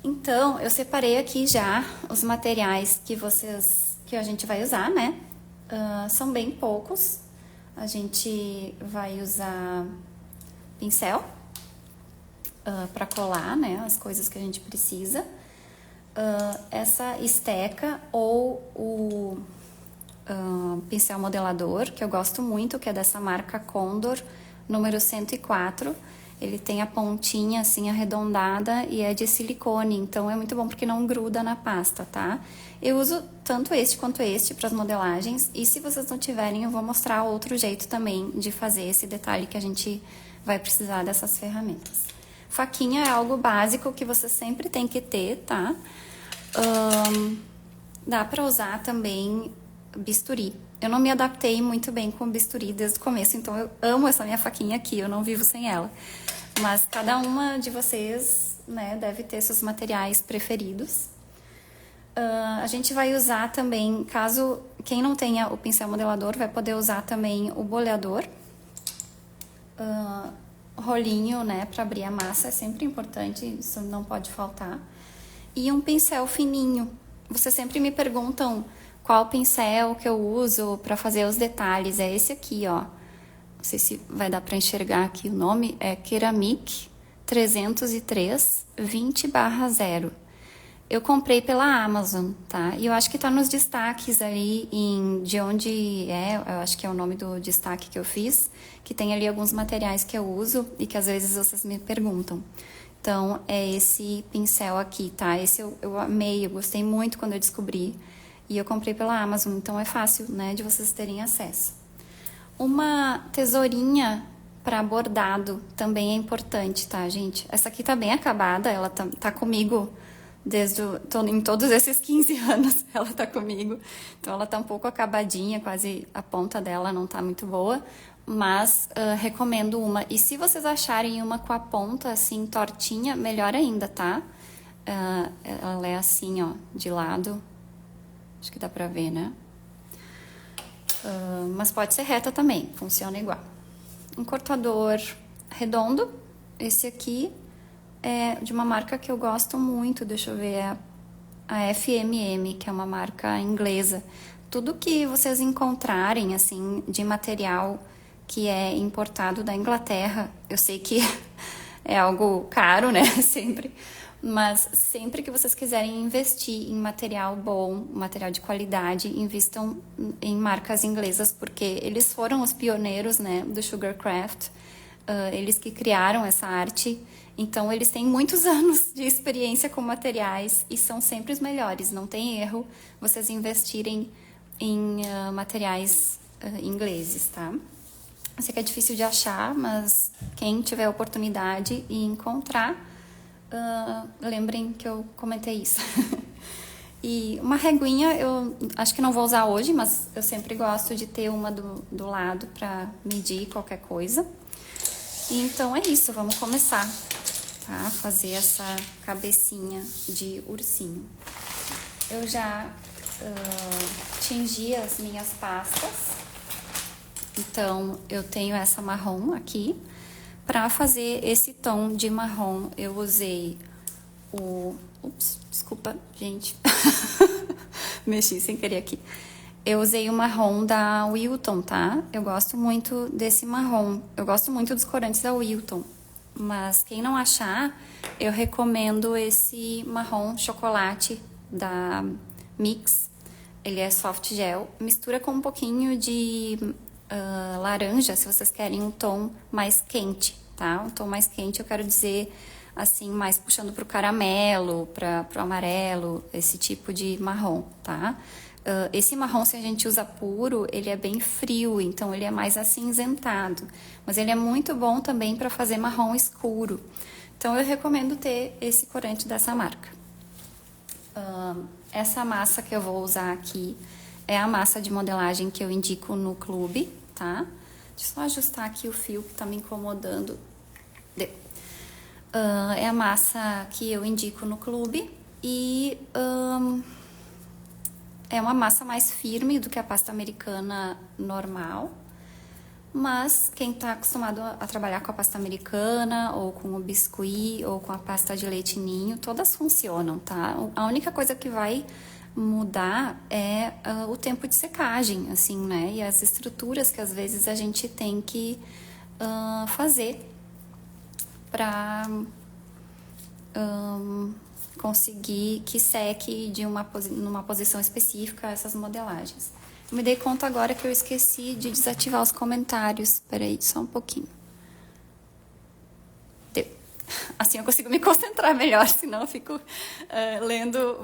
Então, eu separei aqui já os materiais que a gente vai usar, né? São bem poucos. A gente vai usar pincel para colar, né? As coisas que a gente precisa. Essa esteca ou o pincel modelador, que eu gosto muito, que é dessa marca Condor, número 104. Ele tem a pontinha assim arredondada e é de silicone, então é muito bom porque não gruda na pasta, tá? Eu uso tanto este quanto este para as modelagens, e se vocês não tiverem, eu vou mostrar outro jeito também de fazer esse detalhe que a gente vai precisar dessas ferramentas. Faquinha é algo básico que você sempre tem que ter, tá? Dá para usar também bisturi. Eu não me adaptei muito bem com o bisturi desde o começo, então eu amo essa minha faquinha aqui, eu não vivo sem ela. Mas cada uma de vocês, né, deve ter seus materiais preferidos. A gente vai usar também, caso quem não tenha o pincel modelador, vai poder usar também o boleador. Rolinho, né, para abrir a massa, é sempre importante, isso não pode faltar. E um pincel fininho. Vocês sempre me perguntam qual pincel que eu uso para fazer os detalhes. É esse aqui, ó. Não sei se vai dar para enxergar aqui o nome. É Ceramic 303 20/0. Eu comprei pela Amazon, tá? E eu acho que tá nos destaques ali de onde é, eu acho que é o nome do destaque que eu fiz, que tem ali alguns materiais que eu uso e que às vezes vocês me perguntam. Então, é esse pincel aqui, tá? Esse eu amei, eu gostei muito quando eu descobri. E eu comprei pela Amazon, então é fácil, né, de vocês terem acesso. Uma tesourinha para bordado também é importante, tá, gente? Essa aqui tá bem acabada, ela tá comigo em todos esses 15 anos, ela tá comigo. Então ela tá um pouco acabadinha, quase a ponta dela não tá muito boa, mas recomendo uma. E se vocês acharem uma com a ponta assim tortinha, melhor ainda, tá? Ela é assim, ó, de lado. Acho que dá pra ver, né? Mas pode ser reta também, funciona igual. Um cortador redondo, esse aqui é de uma marca que eu gosto muito, deixa eu ver, é a FMM, que é uma marca inglesa. Tudo que vocês encontrarem, assim, de material que é importado da Inglaterra, eu sei que é algo caro, né, sempre, mas sempre que vocês quiserem investir em material bom, material de qualidade, invistam em marcas inglesas, porque eles foram os pioneiros, né, do Sugarcraft, eles que criaram essa arte, então eles têm muitos anos de experiência com materiais e são sempre os melhores, não tem erro vocês investirem em materiais ingleses, tá? Eu sei que é difícil de achar, mas quem tiver oportunidade e encontrar, lembrem que eu comentei isso. E uma reguinha eu acho que não vou usar hoje, mas eu sempre gosto de ter uma do lado para medir qualquer coisa. E então é isso, vamos começar, tá? Fazer essa cabecinha de ursinho. Eu já tingi as minhas pastas, então eu tenho essa marrom aqui. Para fazer esse tom de marrom, eu usei desculpa, gente. Mexi sem querer aqui. Eu usei o marrom da Wilton, tá? Eu gosto muito desse marrom. Eu gosto muito dos corantes da Wilton. Mas quem não achar, eu recomendo esse marrom chocolate da Mix. Ele é soft gel. Mistura com um pouquinho de laranja, se vocês querem um tom mais quente, tá? Um tom mais quente, eu quero dizer, assim, mais puxando pro caramelo, pro amarelo, esse tipo de marrom, tá? Esse marrom, se a gente usa puro, ele é bem frio, então ele é mais acinzentado. Mas ele é muito bom também para fazer marrom escuro. Então eu recomendo ter esse corante dessa marca. Essa massa que eu vou usar aqui é a massa de modelagem que eu indico no clube, tá? Deixa eu só ajustar aqui o fio que tá me incomodando. Deu. É a massa que eu indico no clube e é uma massa mais firme do que a pasta americana normal, Mas quem tá acostumado a trabalhar com a pasta americana, ou com o biscuit, ou com a pasta de leite ninho, todas funcionam, tá? A única coisa que vai mudar é o tempo de secagem, assim, né? E as estruturas que às vezes a gente tem que fazer para conseguir que seque numa posição específica essas modelagens. Eu me dei conta agora que eu esqueci de desativar os comentários. Peraí, só um pouquinho. Deu. Assim eu consigo me concentrar melhor, senão eu fico lendo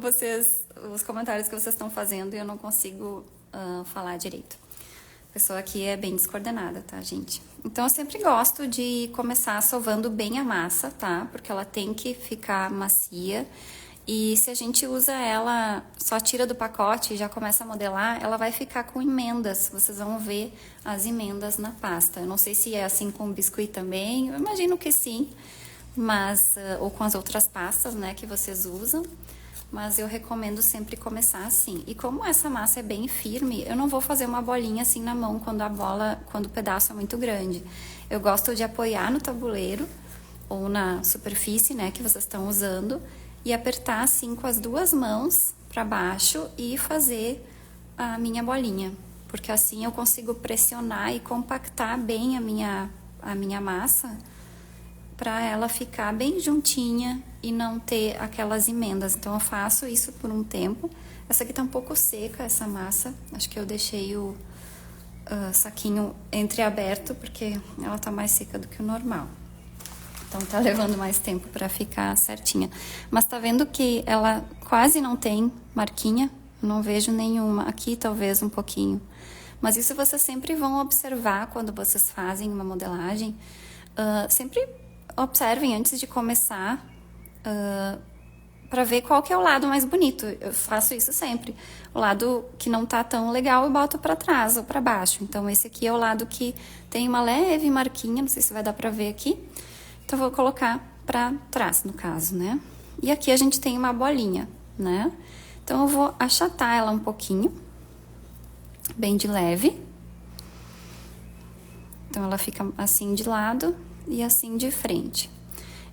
os comentários que vocês estão fazendo e eu não consigo falar direito. A pessoa aqui é bem descoordenada, tá, gente? Então eu sempre gosto de começar sovando bem a massa, tá? Porque ela tem que ficar macia. E se a gente usa ela, só tira do pacote e já começa a modelar, ela vai ficar com emendas. Vocês vão ver as emendas na pasta. Eu não sei se é assim com o biscuit também, eu imagino que sim. Mas, ou com as outras pastas, né, que vocês usam. Mas eu recomendo sempre começar assim. E como essa massa é bem firme, eu não vou fazer uma bolinha assim na mão quando o pedaço é muito grande. Eu gosto de apoiar no tabuleiro ou na superfície, né, que vocês estão usando e apertar assim com as duas mãos para baixo e fazer a minha bolinha. Porque assim eu consigo pressionar e compactar bem a minha massa para ela ficar bem juntinha e não ter aquelas emendas. Então eu faço isso por um tempo. Essa aqui tá um pouco seca, essa massa. Acho que eu deixei o saquinho entreaberto porque ela tá mais seca do que o normal. Então tá levando mais tempo para ficar certinha. Mas tá vendo que ela quase não tem marquinha? Eu não vejo nenhuma. Aqui talvez um pouquinho. Mas isso vocês sempre vão observar quando vocês fazem uma modelagem. Sempre observem antes de começar para ver qual que é o lado mais bonito. Eu faço isso sempre. O lado que não tá tão legal eu boto para trás ou para baixo. Então esse aqui é o lado que tem uma leve marquinha, não sei se vai dar para ver aqui. Então vou colocar para trás, no caso, né? E aqui a gente tem uma bolinha, né? Então eu vou achatar ela um pouquinho, bem de leve. Então ela fica assim de lado e assim de frente.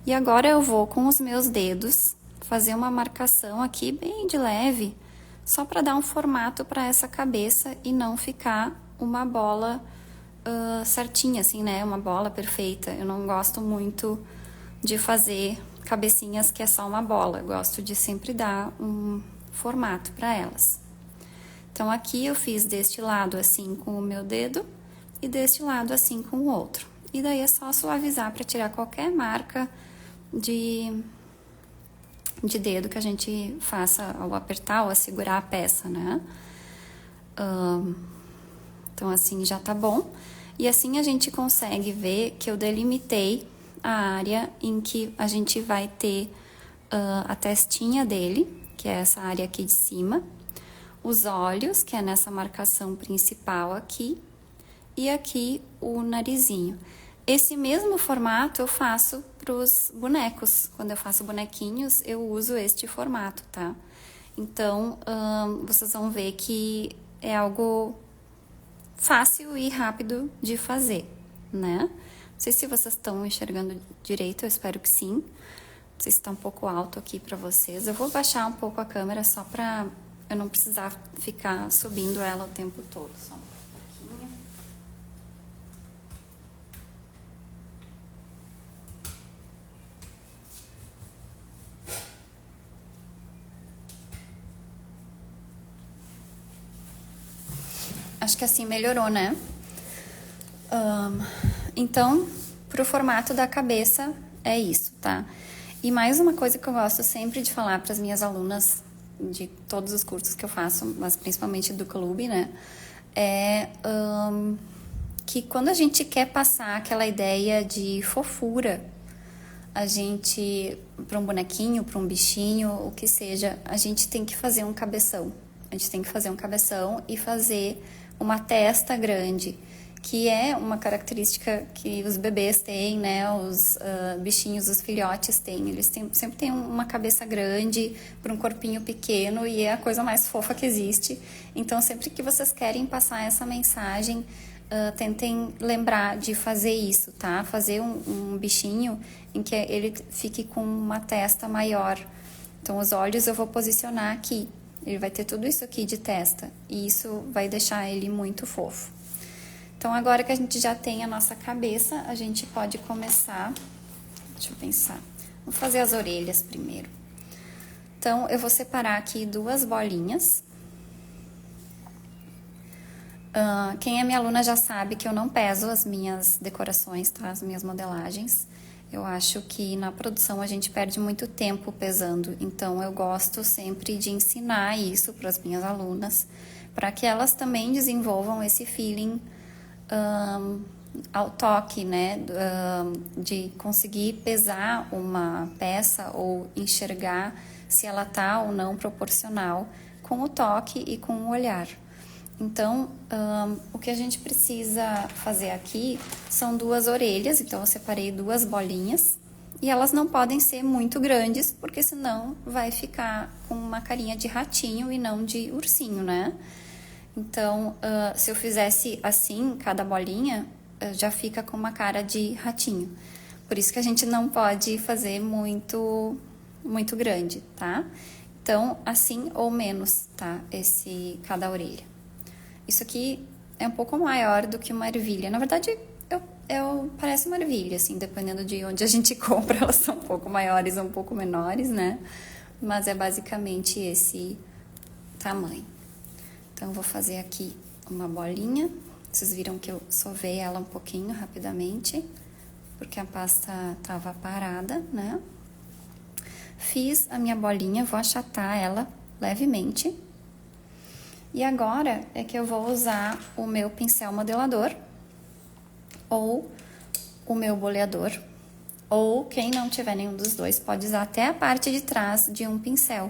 E agora eu vou com os meus dedos fazer uma marcação aqui bem de leve, só para dar um formato para essa cabeça e não ficar uma bola certinha, assim, né? Uma bola perfeita. Eu não gosto muito de fazer cabecinhas que é só uma bola. Eu gosto de sempre dar um formato para elas. Então aqui eu fiz deste lado assim com o meu dedo e deste lado assim com o outro. E daí é só suavizar para tirar qualquer marca de dedo que a gente faça ao apertar ou a segurar a peça, né? Então assim já tá bom. E assim a gente consegue ver que eu delimitei a área em que a gente vai ter a testinha dele, que é essa área aqui de cima, os olhos, que é nessa marcação principal aqui, e aqui o narizinho. Esse mesmo formato eu faço para os bonecos. Quando eu faço bonequinhos, eu uso este formato, tá? Então, vocês vão ver que é algo fácil e rápido de fazer, né? Não sei se vocês estão enxergando direito, eu espero que sim. Não sei se está um pouco alto aqui para vocês. Eu vou baixar um pouco a câmera só para eu não precisar ficar subindo ela o tempo todo. Só um pouquinho. Acho que assim melhorou, né? Então, pro formato da cabeça é isso, tá? E mais uma coisa que eu gosto sempre de falar para as minhas alunas de todos os cursos que eu faço, mas principalmente do clube, né? É que quando a gente quer passar aquela ideia de fofura, a gente, para um bonequinho, para um bichinho, o que seja, a gente tem que fazer um cabeção. A gente tem que fazer um cabeção e fazer uma testa grande, que é uma característica que os bebês têm, né? Os bichinhos, os filhotes têm. Eles sempre têm uma cabeça grande para um corpinho pequeno e é a coisa mais fofa que existe. Então, sempre que vocês querem passar essa mensagem, tentem lembrar de fazer isso, tá? Fazer um bichinho em que ele fique com uma testa maior. Então, os olhos eu vou posicionar aqui. Ele vai ter tudo isso aqui de testa. E isso vai deixar ele muito fofo. Então, agora que a gente já tem a nossa cabeça, a gente pode começar... Deixa eu pensar. Vou fazer as orelhas primeiro. Então, eu vou separar aqui 2 bolinhas. Quem é minha aluna já sabe que eu não peso as minhas decorações, tá? As minhas modelagens. Eu acho que na produção a gente perde muito tempo pesando. Então, eu gosto sempre de ensinar isso para as minhas alunas, para que elas também desenvolvam esse feeling ao toque, né? De conseguir pesar uma peça ou enxergar se ela tá ou não proporcional com o toque e com o olhar. Então, o que a gente precisa fazer aqui são 2 orelhas, então eu separei 2 bolinhas e elas não podem ser muito grandes, porque senão vai ficar com uma carinha de ratinho e não de ursinho, né? Então, se eu fizesse assim, cada bolinha, já fica com uma cara de ratinho. Por isso que a gente não pode fazer muito grande, tá? Então, assim ou menos, tá? Cada orelha. Isso aqui é um pouco maior do que uma ervilha. Na verdade, parece uma ervilha, assim, dependendo de onde a gente compra, elas são um pouco maiores ou um pouco menores, né? Mas é basicamente esse tamanho. Então, eu vou fazer aqui uma bolinha. Vocês viram que eu sovei ela um pouquinho rapidamente, porque a pasta tava parada, né? Fiz a minha bolinha, vou achatar ela levemente. E agora é que eu vou usar o meu pincel modelador, ou o meu boleador, ou quem não tiver nenhum dos dois pode usar até a parte de trás de um pincel.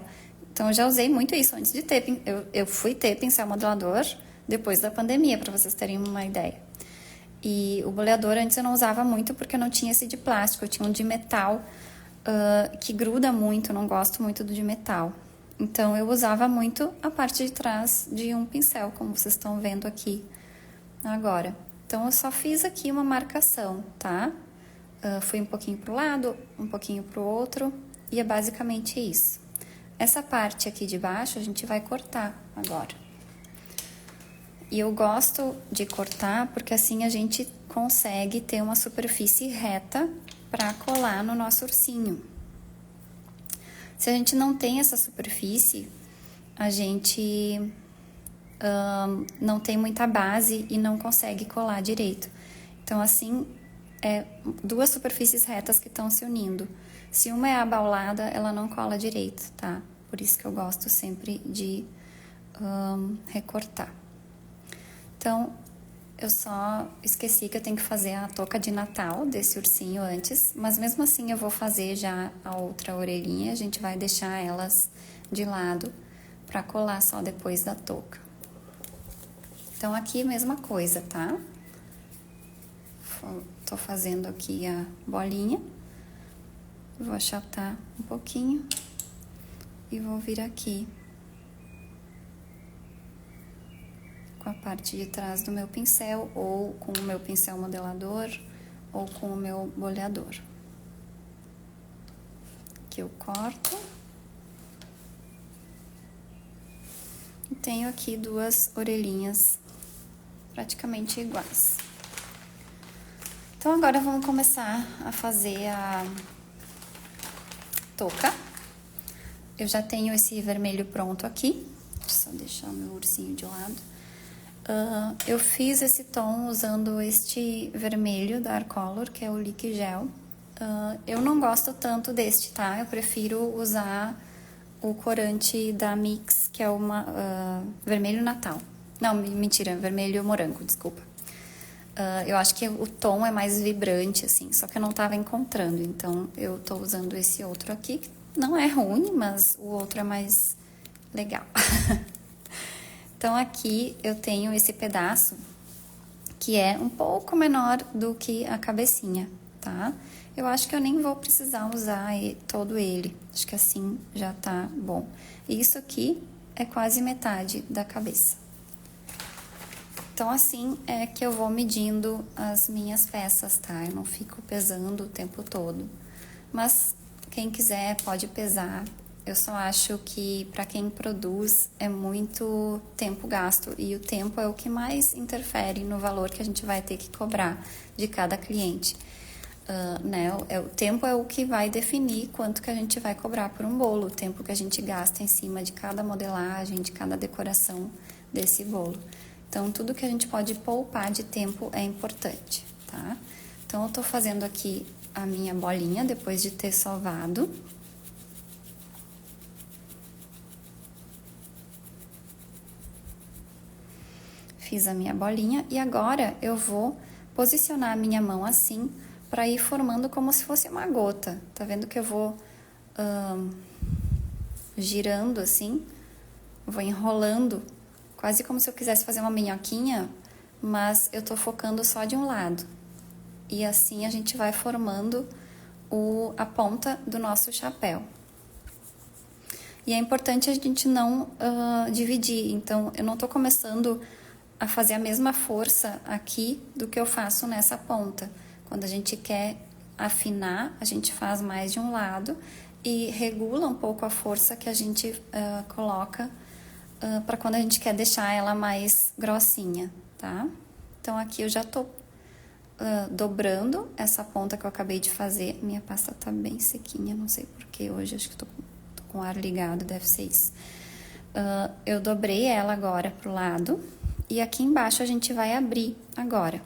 Então, eu já usei muito isso antes de ter, eu fui ter pincel modelador depois da pandemia, para vocês terem uma ideia. E o boleador antes eu não usava muito porque eu não tinha esse de plástico, eu tinha um de metal que gruda muito, eu não gosto muito do de metal. Então, eu usava muito a parte de trás de um pincel, como vocês estão vendo aqui agora. Então, eu só fiz aqui uma marcação, tá? Fui um pouquinho pro lado, um pouquinho pro outro, e é basicamente isso. Essa parte aqui de baixo, a gente vai cortar agora. E eu gosto de cortar porque assim a gente consegue ter uma superfície reta para colar no nosso ursinho. Se a gente não tem essa superfície, a gente não tem muita base e não consegue colar direito. Então, assim, é 2 superfícies retas que estão se unindo. Se uma é abaulada, ela não cola direito, tá? Por isso que eu gosto sempre de recortar. Então, eu só esqueci que eu tenho que fazer a touca de Natal desse ursinho antes, mas mesmo assim eu vou fazer já a outra orelhinha, a gente vai deixar elas de lado para colar só depois da touca. Então, aqui mesma coisa, tá? Tô fazendo aqui a bolinha, vou achatar um pouquinho e vou vir aqui com a parte de trás do meu pincel, ou com o meu pincel modelador, ou com o meu boleador. Aqui eu corto. E tenho aqui 2 orelhinhas praticamente iguais. Então, agora vamos começar a fazer a touca. Eu já tenho esse vermelho pronto aqui. Deixa eu só deixar o meu ursinho de lado. Eu fiz esse tom usando este vermelho da Arcolor, que é o Lick Gel. Eu não gosto tanto deste, tá? Eu prefiro usar o corante da Mix, que é uma vermelho Natal. Não, mentira, vermelho morango, desculpa. Eu acho que o tom é mais vibrante, assim, só que eu não tava encontrando. Então, eu tô usando esse outro aqui, que não é ruim, mas o outro é mais legal. Então, aqui eu tenho esse pedaço que é um pouco menor do que a cabecinha, tá? Eu acho que eu nem vou precisar usar todo ele. Acho que assim já tá bom. E isso aqui é quase metade da cabeça. Então, assim é que eu vou medindo as minhas peças, tá? Eu não fico pesando o tempo todo. Mas quem quiser pode pesar. Eu só acho que para quem produz é muito tempo gasto e o tempo é o que mais interfere no valor que a gente vai ter que cobrar de cada cliente. Né? O tempo é o que vai definir quanto que a gente vai cobrar por um bolo, o tempo que a gente gasta em cima de cada modelagem, de cada decoração desse bolo. Então, tudo que a gente pode poupar de tempo é importante, tá? Então, eu tô fazendo aqui a minha bolinha depois de ter sovado. Fiz a minha bolinha e agora eu vou posicionar a minha mão assim para ir formando como se fosse uma gota. Tá vendo que eu vou girando assim, vou enrolando, quase como se eu quisesse fazer uma minhoquinha, mas eu tô focando só de um lado. E assim a gente vai formando a ponta do nosso chapéu. E é importante a gente não dividir, então eu não tô começando a fazer a mesma força aqui do que eu faço nessa ponta. Quando a gente quer afinar, a gente faz mais de um lado e regula um pouco a força que a gente coloca para quando a gente quer deixar ela mais grossinha, tá? Então, aqui eu já tô dobrando essa ponta que eu acabei de fazer. Minha pasta tá bem sequinha, não sei porquê hoje, acho que tô com o ar ligado, deve ser isso. Eu dobrei ela agora pro lado. E aqui embaixo a gente vai abrir agora.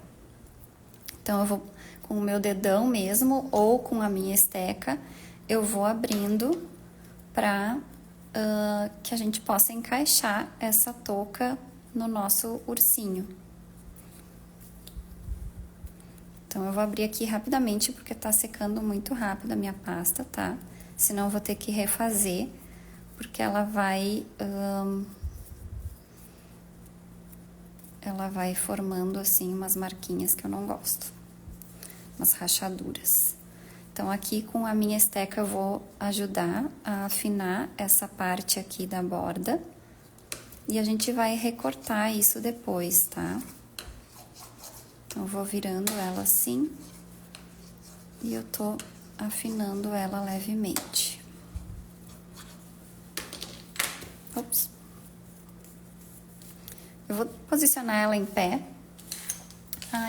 Então, eu vou com o meu dedão mesmo ou com a minha esteca, eu vou abrindo para que a gente possa encaixar essa touca no nosso ursinho. Então, eu vou abrir aqui rapidamente porque tá secando muito rápido a minha pasta, tá? Senão eu vou ter que refazer, porque ela vai formando assim umas marquinhas que eu não gosto, umas rachaduras. Então, aqui com a minha esteca eu vou ajudar a afinar essa parte aqui da borda e a gente vai recortar isso depois, tá? Então, eu vou virando ela assim e eu tô afinando ela levemente. Ops. Eu vou posicionar ela em pé.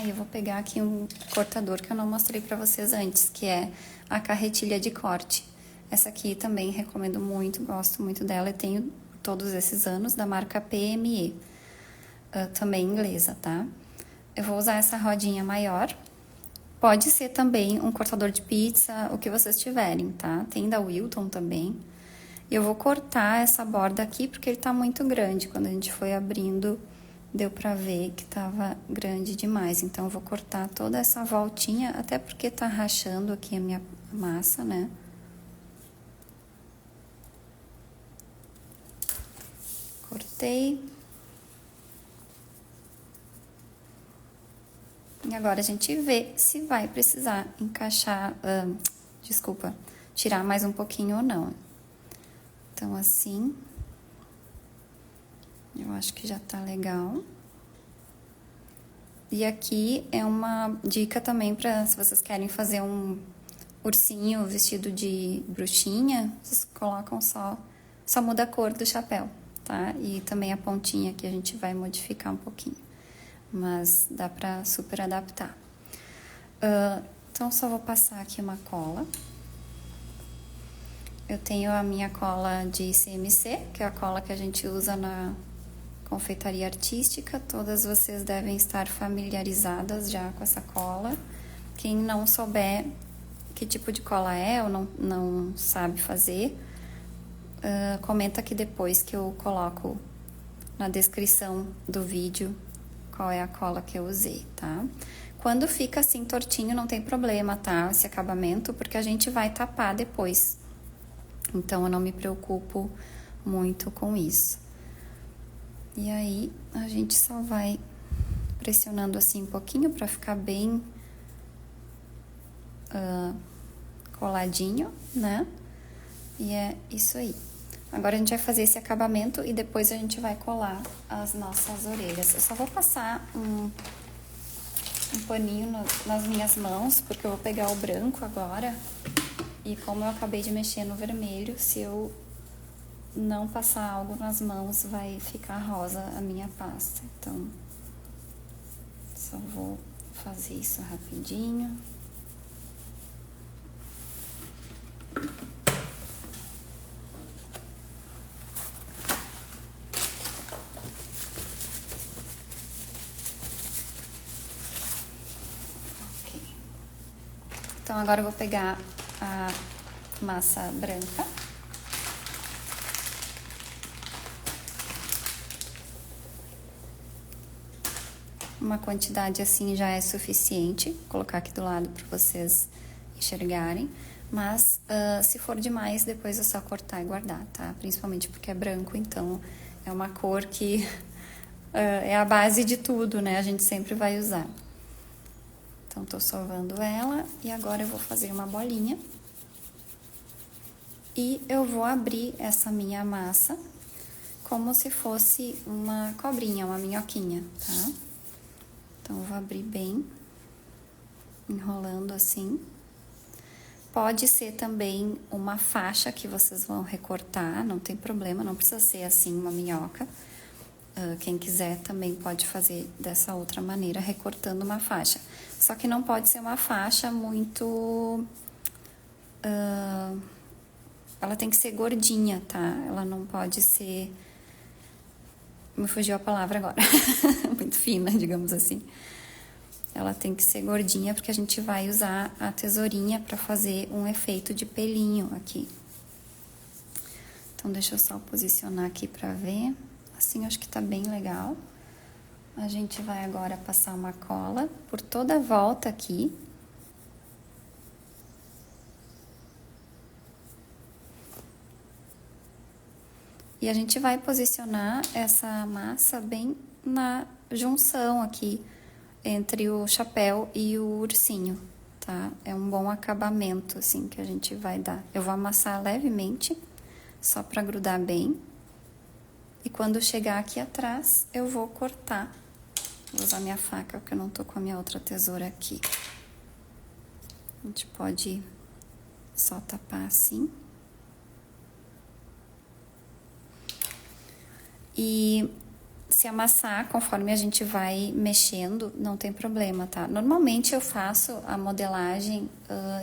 Eu vou pegar aqui um cortador que eu não mostrei pra vocês antes, que é a carretilha de corte. Essa aqui também recomendo muito, gosto muito dela e tenho todos esses anos, da marca PME, também inglesa, tá? Eu vou usar essa rodinha maior. Pode ser também um cortador de pizza, o que vocês tiverem, tá? Tem da Wilton também. E eu vou cortar essa borda aqui porque ele tá muito grande. Quando a gente foi abrindo, deu pra ver que tava grande demais. Então, eu vou cortar toda essa voltinha, até porque tá rachando aqui a minha massa, né? Cortei. E agora a gente vê se vai precisar encaixar, tirar mais um pouquinho ou não. Então, assim, eu acho que já tá legal. E aqui é uma dica também para se vocês querem fazer um ursinho vestido de bruxinha, vocês colocam só muda a cor do chapéu, tá? E também a pontinha que a gente vai modificar um pouquinho, mas dá pra super adaptar. Então, só vou passar aqui uma cola. Eu tenho a minha cola de CMC, que é a cola que a gente usa na confeitaria artística. Todas vocês devem estar familiarizadas já com essa cola. Quem não souber que tipo de cola é ou não sabe fazer, comenta aqui depois que eu coloco na descrição do vídeo qual é a cola que eu usei, tá? Quando fica assim tortinho, não tem problema, tá? Esse acabamento, porque a gente vai tapar depois. Então, eu não me preocupo muito com isso. E aí, a gente só vai pressionando assim um pouquinho pra ficar bem coladinho, né? E é isso aí. Agora a gente vai fazer esse acabamento e depois a gente vai colar as nossas orelhas. Eu só vou passar um paninho nas minhas mãos, porque eu vou pegar o branco agora. E como eu acabei de mexer no vermelho, se eu não passar algo nas mãos, vai ficar rosa a minha pasta. Então, só vou fazer isso rapidinho. Ok. Então, agora eu vou pegar a massa branca. Uma quantidade assim já é suficiente, vou colocar aqui do lado para vocês enxergarem. Mas se for demais, depois é só cortar e guardar, tá? Principalmente porque é branco, então é uma cor que é a base de tudo, né? A gente sempre vai usar. Então, tô sovando ela e agora eu vou fazer uma bolinha. E eu vou abrir essa minha massa como se fosse uma cobrinha, uma minhoquinha, tá? Então, eu vou abrir bem, enrolando assim. Pode ser também uma faixa que vocês vão recortar, não tem problema, não precisa ser assim uma minhoca. Quem quiser também pode fazer dessa outra maneira, recortando uma faixa. Só que não pode ser uma faixa muito... ela tem que ser gordinha, tá? Ela não pode ser... Me fugiu a palavra agora. Muito fina, digamos assim. Ela tem que ser gordinha porque a gente vai usar a tesourinha para fazer um efeito de pelinho aqui. Então, deixa eu só posicionar aqui para ver. Assim, acho que tá bem legal. A gente vai agora passar uma cola por toda a volta aqui. E a gente vai posicionar essa massa bem na junção aqui entre o chapéu e o ursinho, tá? É um bom acabamento, assim, que a gente vai dar. Eu vou amassar levemente, só pra grudar bem. E quando chegar aqui atrás, eu vou cortar. Vou usar minha faca, porque eu não tô com a minha outra tesoura aqui. A gente pode só tapar assim. E se amassar conforme a gente vai mexendo, não tem problema, tá? Normalmente eu faço a modelagem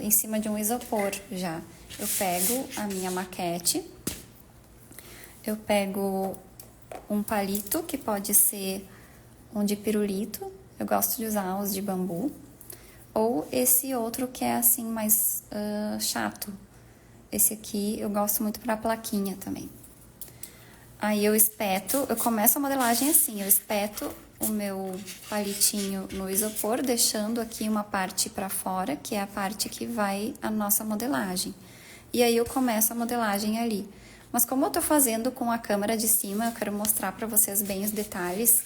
em cima de um isopor já. Eu pego a minha maquete, eu pego um palito, que pode ser um de pirulito, eu gosto de usar os de bambu, ou esse outro que é assim mais chato. Esse aqui eu gosto muito pra plaquinha também. Aí eu espeto, eu começo a modelagem assim, eu espeto o meu palitinho no isopor, deixando aqui uma parte pra fora, que é a parte que vai a nossa modelagem. E aí eu começo a modelagem ali. Mas como eu tô fazendo com a câmera de cima, eu quero mostrar pra vocês bem os detalhes.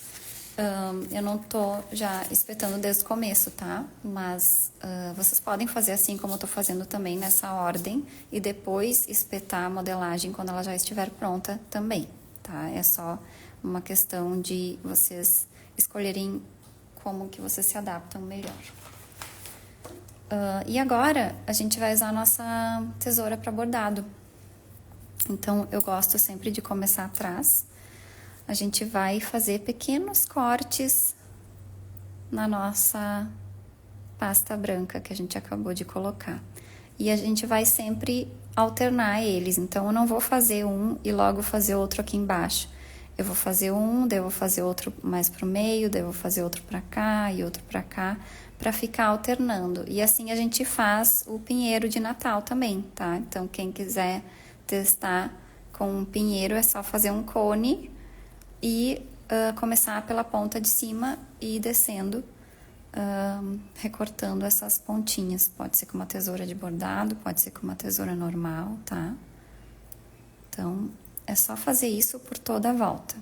Eu não tô já espetando desde o começo, tá? Mas vocês podem fazer assim como eu tô fazendo também, nessa ordem. E depois espetar a modelagem quando ela já estiver pronta também, tá? É só uma questão de vocês escolherem como que vocês se adaptam melhor. E agora, a gente vai usar a nossa tesoura para bordado. Então, eu gosto sempre de começar atrás. A gente vai fazer pequenos cortes na nossa pasta branca que a gente acabou de colocar. E a gente vai sempre alternar eles. Então, eu não vou fazer um e logo fazer outro aqui embaixo. Eu vou fazer um, daí eu vou fazer outro mais pro meio, daí eu vou fazer outro pra cá e outro pra cá, pra ficar alternando. E assim a gente faz o pinheiro de Natal também, tá? Então, quem quiser testar com um pinheiro, é só fazer um cone e começar pela ponta de cima e ir descendo, recortando essas pontinhas. Pode ser com uma tesoura de bordado, pode ser com uma tesoura normal, tá? Então, é só fazer isso por toda a volta.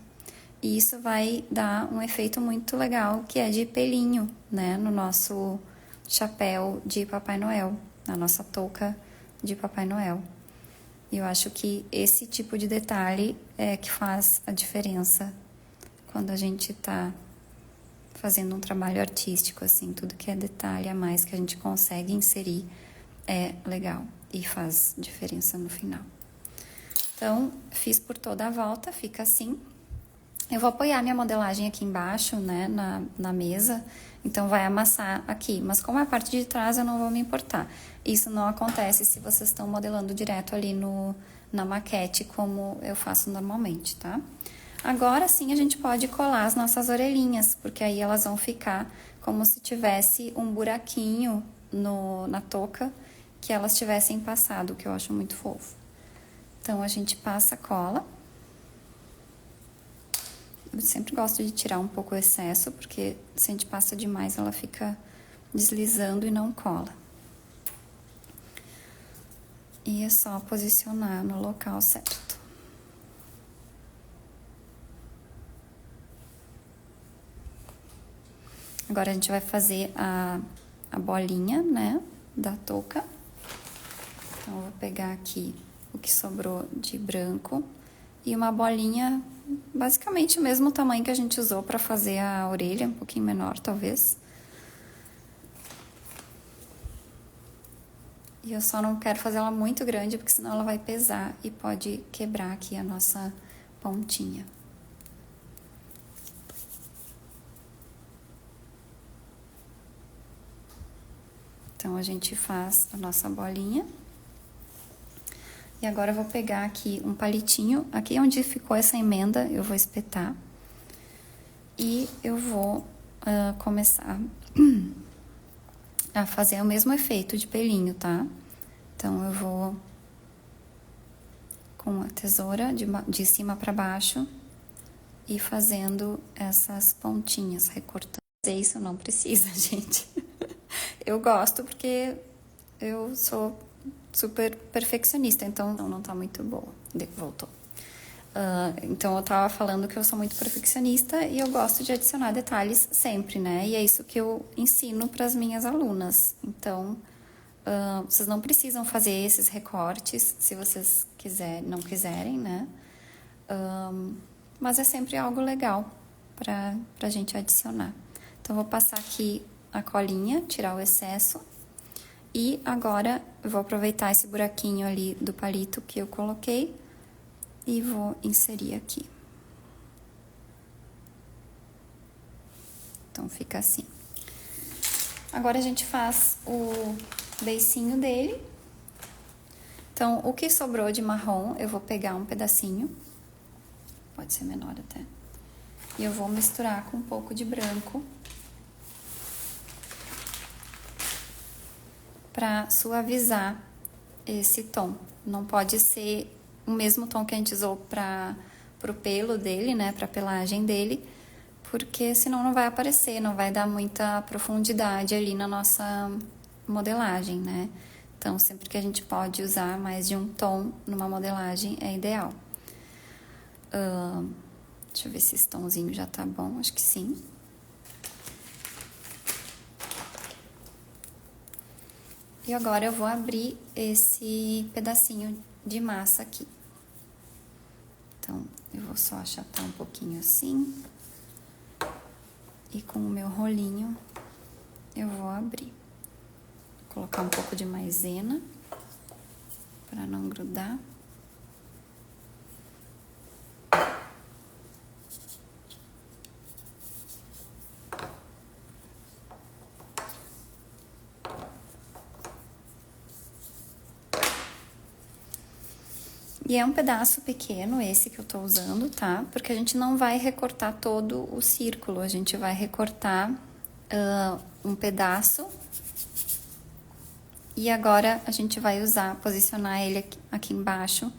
E isso vai dar um efeito muito legal, que é de pelinho, né? No nosso chapéu de Papai Noel, na nossa touca de Papai Noel. E eu acho que esse tipo de detalhe é que faz a diferença quando a gente tá fazendo um trabalho artístico, assim, tudo que é detalhe a mais que a gente consegue inserir é legal e faz diferença no final. Então, fiz por toda a volta, fica assim. Eu vou apoiar minha modelagem aqui embaixo, né, na mesa, então vai amassar aqui. Mas como é a parte de trás, eu não vou me importar. Isso não acontece se vocês estão modelando direto ali na maquete, como eu faço normalmente, tá? Agora sim a gente pode colar as nossas orelhinhas, porque aí elas vão ficar como se tivesse um buraquinho na touca que elas tivessem passado, que eu acho muito fofo. Então, a gente passa a cola. Eu sempre gosto de tirar um pouco o excesso, porque se a gente passa demais, ela fica deslizando e não cola. E é só posicionar no local certo. Agora, a gente vai fazer a bolinha, né, da touca. Então, eu vou pegar aqui o que sobrou de branco e uma bolinha basicamente o mesmo tamanho que a gente usou para fazer a orelha, um pouquinho menor talvez. E eu só não quero fazer ela muito grande, porque senão ela vai pesar e pode quebrar aqui a nossa pontinha. Então, a gente faz a nossa bolinha. E agora eu vou pegar aqui um palitinho, aqui onde ficou essa emenda, eu vou espetar. E eu vou começar a fazer o mesmo efeito de pelinho, tá? Então, eu vou com a tesoura de cima para baixo e fazendo essas pontinhas, recortando. Isso não precisa, gente. Eu gosto porque eu sou super perfeccionista, então não tá muito boa. Voltou. Então, eu tava falando que eu sou muito perfeccionista e eu gosto de adicionar detalhes sempre, né? E é isso que eu ensino para as minhas alunas. Então, vocês não precisam fazer esses recortes se vocês não quiserem, né? Mas é sempre algo legal pra gente adicionar. Então, eu vou passar aqui a colinha, tirar o excesso. E agora, eu vou aproveitar esse buraquinho ali do palito que eu coloquei e vou inserir aqui. Então, fica assim. Agora, a gente faz o beicinho dele. Então, o que sobrou de marrom, eu vou pegar um pedacinho. Pode ser menor até. E eu vou misturar com um pouco de branco. Para suavizar esse tom. Não pode ser o mesmo tom que a gente usou pro pelo dele, né, pra pelagem dele, porque senão não vai aparecer, não vai dar muita profundidade ali na nossa modelagem, né? Então, sempre que a gente pode usar mais de um tom numa modelagem, é ideal. Deixa eu ver se esse tomzinho já tá bom, acho que sim. E agora eu vou abrir esse pedacinho de massa aqui. Então, eu vou só achatar um pouquinho assim. E com o meu rolinho, eu vou abrir. Vou colocar um pouco de maisena, para não grudar. E é um pedaço pequeno esse que eu tô usando, tá? Porque a gente não vai recortar todo o círculo, a gente vai recortar um pedaço. E agora a gente vai posicionar ele aqui embaixo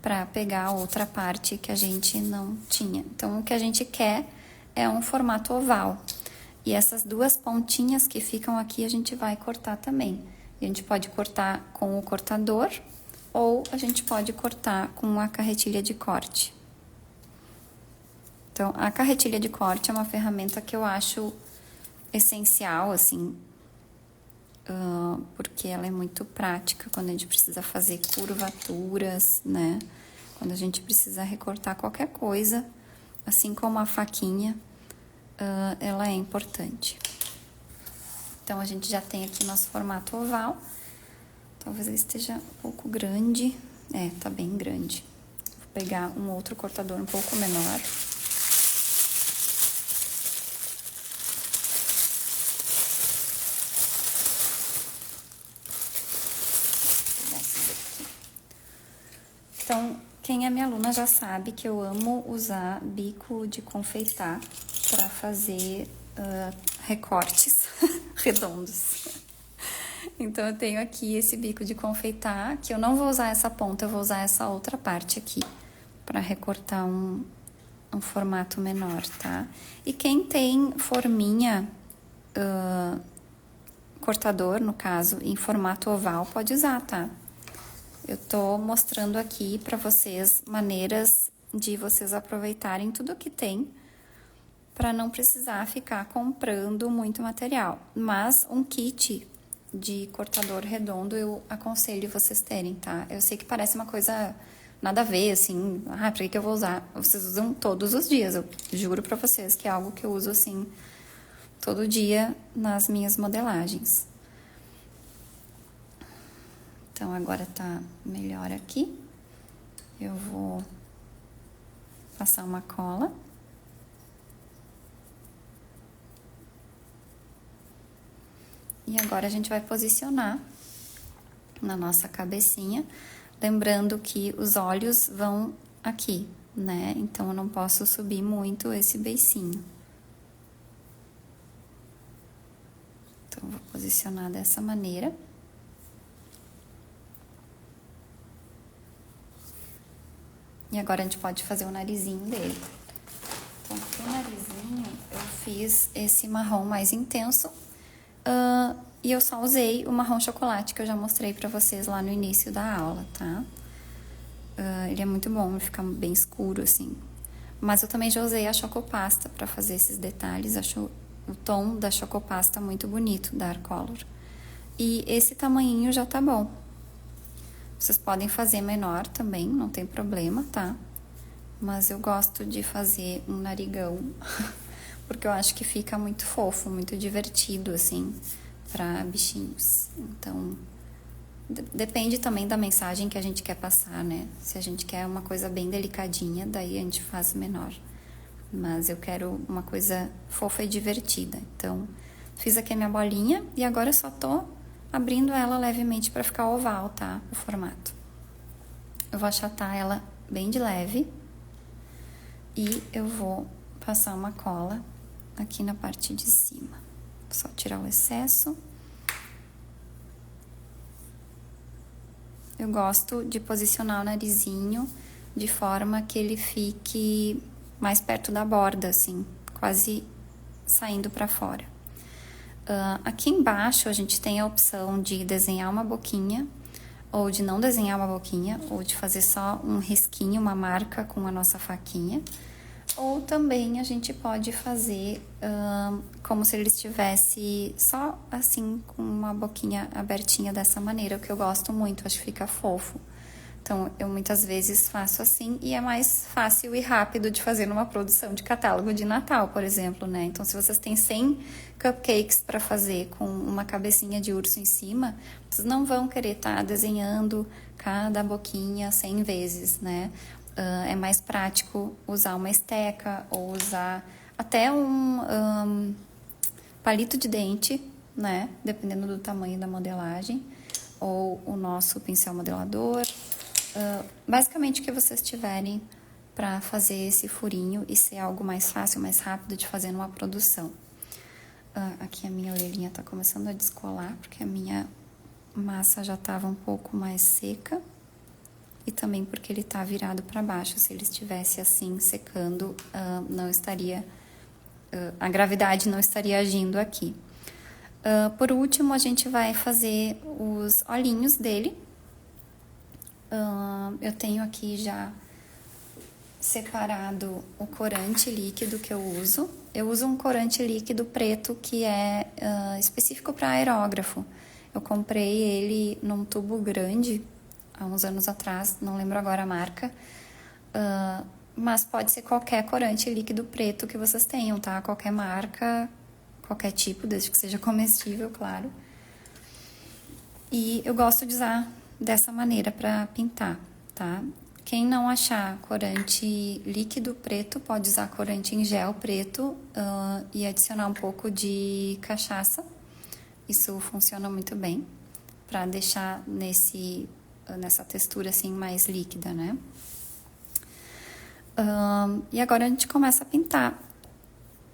pra pegar a outra parte que a gente não tinha. Então, o que a gente quer é um formato oval. E essas duas pontinhas que ficam aqui, a gente vai cortar também. A gente pode cortar com o cortador, ou a gente pode cortar com a carretilha de corte. Então, a carretilha de corte é uma ferramenta que eu acho essencial, assim, porque ela é muito prática quando a gente precisa fazer curvaturas, né? Quando a gente precisa recortar qualquer coisa, assim como a faquinha, ela é importante. Então, a gente já tem aqui nosso formato oval. Talvez ele esteja um pouco grande. Tá bem grande. Vou pegar um outro cortador um pouco menor. Então, quem é minha aluna já sabe que eu amo usar bico de confeitar para fazer recortes redondos. Então, eu tenho aqui esse bico de confeitar, que eu não vou usar essa ponta, eu vou usar essa outra parte aqui para recortar um formato menor, tá? E quem tem forminha, cortador, no caso, em formato oval, pode usar, tá? Eu tô mostrando aqui para vocês maneiras de vocês aproveitarem tudo que tem para não precisar ficar comprando muito material. Mas um kit de cortador redondo eu aconselho vocês terem, tá? Eu sei que parece uma coisa nada a ver, assim, pra que eu vou usar? Vocês usam todos os dias, eu juro pra vocês que é algo que eu uso, assim, todo dia nas minhas modelagens. Então, agora tá melhor aqui. Eu vou passar uma cola. E agora a gente vai posicionar na nossa cabecinha, lembrando que os olhos vão aqui, né? Então, eu não posso subir muito esse beicinho. Então, eu vou posicionar dessa maneira. E agora a gente pode fazer o narizinho dele. Então, pro narizinho, eu fiz esse marrom mais intenso. E eu só usei o marrom chocolate que eu já mostrei pra vocês lá no início da aula, tá? Ele é muito bom, ele fica bem escuro, assim. Mas eu também já usei a chocopasta pra fazer esses detalhes. Acho o tom da chocopasta muito bonito, Dark Color. E esse tamanhinho já tá bom. Vocês podem fazer menor também, não tem problema, tá? Mas eu gosto de fazer um narigão, porque eu acho que fica muito fofo, muito divertido, assim, pra bichinhos. Então, depende também da mensagem que a gente quer passar, né? Se a gente quer uma coisa bem delicadinha, daí a gente faz menor. Mas eu quero uma coisa fofa e divertida. Então, fiz aqui a minha bolinha e agora eu só tô abrindo ela levemente pra ficar oval, tá? O formato. Eu vou achatar ela bem de leve e eu vou passar uma cola aqui na parte de cima. Só tirar o excesso. Eu gosto de posicionar o narizinho de forma que ele fique mais perto da borda, assim, quase saindo pra fora. Aqui embaixo a gente tem a opção de desenhar uma boquinha, ou de não desenhar uma boquinha, ou de fazer só um risquinho, uma marca com a nossa faquinha. Ou também a gente pode fazer como se ele estivesse só assim, com uma boquinha abertinha dessa maneira, o que eu gosto muito, acho que fica fofo. Então, eu muitas vezes faço assim e é mais fácil e rápido de fazer numa produção de catálogo de Natal, por exemplo, né? Então, se vocês têm 100 cupcakes para fazer com uma cabecinha de urso em cima, vocês não vão querer estar desenhando cada boquinha 100 vezes, né? É mais prático usar uma esteca ou usar até um palito de dente, né? Dependendo do tamanho da modelagem, ou o nosso pincel modelador. Basicamente o que vocês tiverem para fazer esse furinho e ser algo mais fácil, mais rápido de fazer numa produção. Aqui a minha orelhinha tá começando a descolar, porque a minha massa já tava um pouco mais seca. E também porque ele tá virado para baixo. Se ele estivesse assim, secando, não estaria... a gravidade não estaria agindo aqui. Por último, a gente vai fazer os olhinhos dele. Eu tenho aqui já separado o corante líquido que eu uso. Eu uso um corante líquido preto que é específico para aerógrafo. Eu comprei ele num tubo grande, há uns anos atrás, não lembro agora a marca. Mas pode ser qualquer corante líquido preto que vocês tenham, tá? Qualquer marca, qualquer tipo, desde que seja comestível, claro. E eu gosto de usar dessa maneira para pintar, tá? Quem não achar corante líquido preto, pode usar corante em gel preto e adicionar um pouco de cachaça. Isso funciona muito bem para deixar nessa textura assim mais líquida, né? E agora a gente começa a pintar.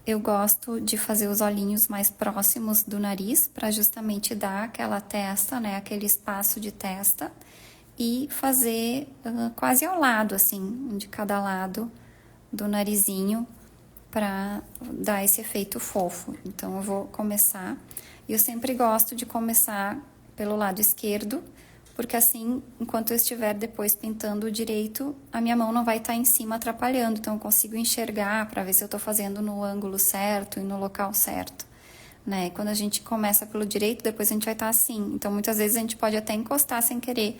Eu gosto de fazer os olhinhos mais próximos do nariz para justamente dar aquela testa, né? Aquele espaço de testa e fazer quase ao lado, assim, um de cada lado do narizinho para dar esse efeito fofo. Então eu vou começar. Eu sempre gosto de começar pelo lado esquerdo, porque assim, enquanto eu estiver depois pintando o direito, a minha mão não vai estar em cima atrapalhando, então eu consigo enxergar para ver se eu estou fazendo no ângulo certo e no local certo, né? E quando a gente começa pelo direito, depois a gente vai estar assim, então muitas vezes a gente pode até encostar sem querer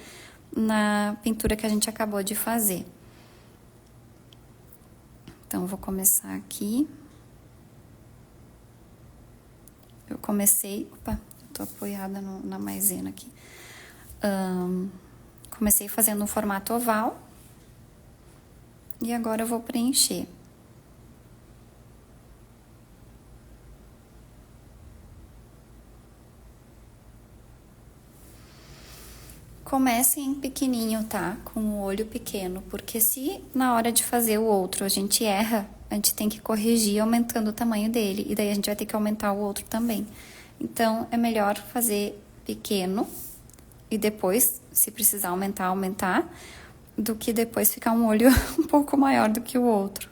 na pintura que a gente acabou de fazer. Então, eu vou começar aqui. Eu comecei... Opa, tô apoiada na maisena aqui. Comecei fazendo um formato oval. E agora eu vou preencher. Comecem pequenininho, tá? Com o olho pequeno, porque se na hora de fazer o outro a gente erra, a gente tem que corrigir aumentando o tamanho dele, e daí a gente vai ter que aumentar o outro também. Então, é melhor fazer pequeno e depois, se precisar aumentar, do que depois ficar um olho um pouco maior do que o outro.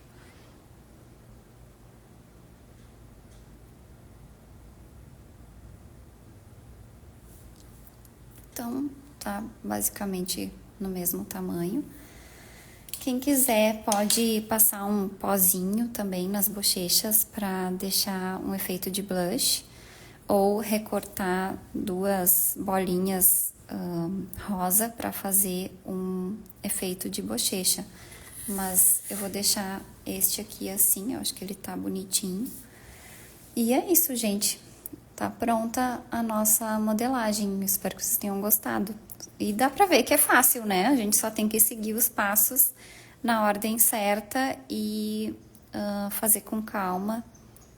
Então, tá basicamente no mesmo tamanho. Quem quiser pode passar um pozinho também nas bochechas para deixar um efeito de blush, ou recortar duas bolinhas rosa para fazer um efeito de bochecha. Mas eu vou deixar este aqui assim, eu acho que ele tá bonitinho. E é isso, gente. Tá pronta a nossa modelagem, espero que vocês tenham gostado. E dá pra ver que é fácil, né? A gente só tem que seguir os passos na ordem certa e fazer com calma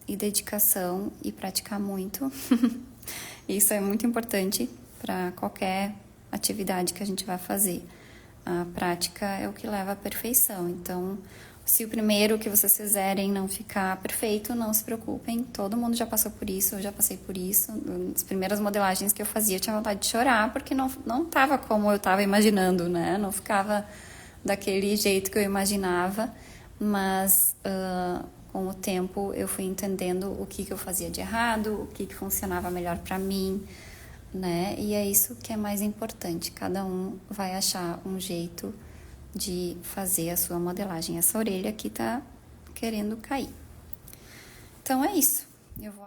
e dedicação e praticar muito. Isso é muito importante para qualquer atividade que a gente vai fazer. A prática é o que leva à perfeição, então... Se o primeiro que vocês fizerem não ficar perfeito, não se preocupem. Todo mundo já passou por isso, eu já passei por isso. Nas primeiras modelagens que eu fazia, eu tinha vontade de chorar, porque não tava como eu tava imaginando, né? Não ficava daquele jeito que eu imaginava. Mas com o tempo eu fui entendendo o que eu fazia de errado, o que funcionava melhor pra mim, né? E é isso que é mais importante. Cada um vai achar um jeito de fazer a sua modelagem. Essa orelha aqui tá querendo cair. Então é isso. Eu vou